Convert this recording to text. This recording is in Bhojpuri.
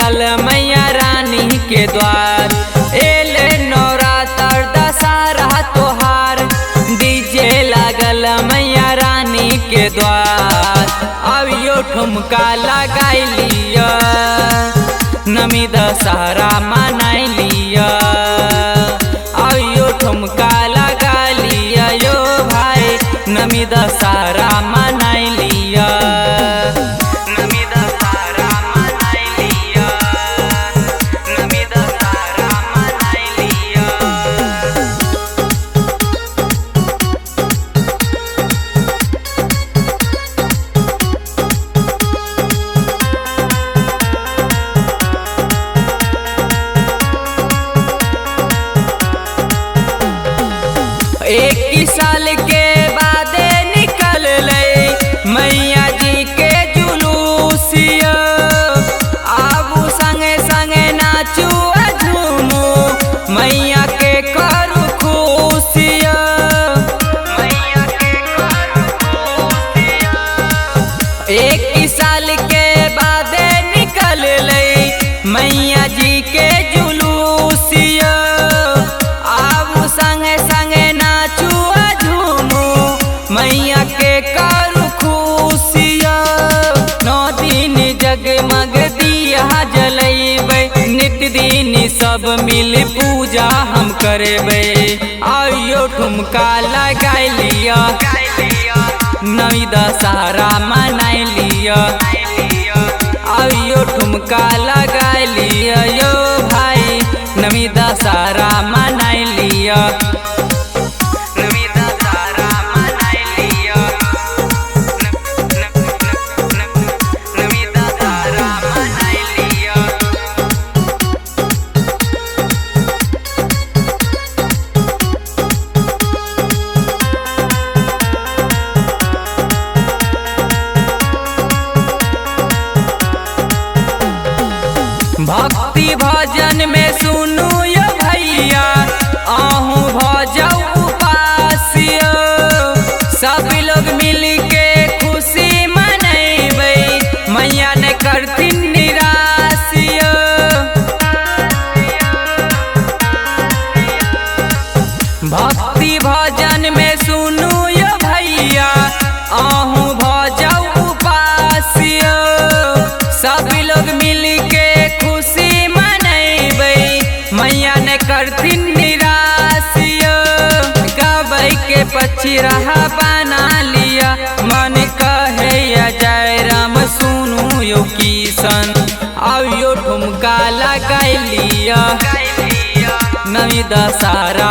लागल मैया रानी के द्वार। एले नवरात्र दशहरा तोहार, डीजे लागल मैया रानी के द्वार। अब यो ठुमका लगाई लिया, नमी दशहरा मनाई लिया। अब यो ठुमका लगा लिया यो भाई, नमी दशहरा मनाई लिया। नमी दशहरा मनाई लिया, नमी दशहरा मनाई लिया। एक ही साल के बाद निकल मैया जी के जुलूसिया। आबू संगे संगे नाचू झूमू, मैया के करू खुशिया। मैया के करू खुशिया। एक ही साल के बाद निकल मैया जी के जुलूसिया। आबू संगे संगे नाचू झूमू, मैया के करू खुशिया। 9 दिन जगमग दिया जलैबै, नित दिन सब मिल पूजा हम करेबै। आइयो ठुमका लगाई लिया, नवी दशहरा मनाई लिया। आइयो ठुमका लगाई लिया यो भाई, नवी दशहरा मनाई लिया। नवी दशहरा मनाई लिया, नवी दशहरा मनाई लिया। भक्ति भजन में सुनू यो भैया, आहू भजऊ उपासिया। सब लोग मिल के खुशी मनैबै, मैया ने करथिन निराशिया। भक्ति भजन में सुनू यो भैया, आहू भजऊ उपासिया। सब लोग मिल के खुशी मनैबै, मैया ने करथिन निराशिया। गबै के पक्षी रहा बना लिया, मन कहे जय राम सुनू यो किशन। अब यो ठुमका लगाई लिया, नवी दशहरा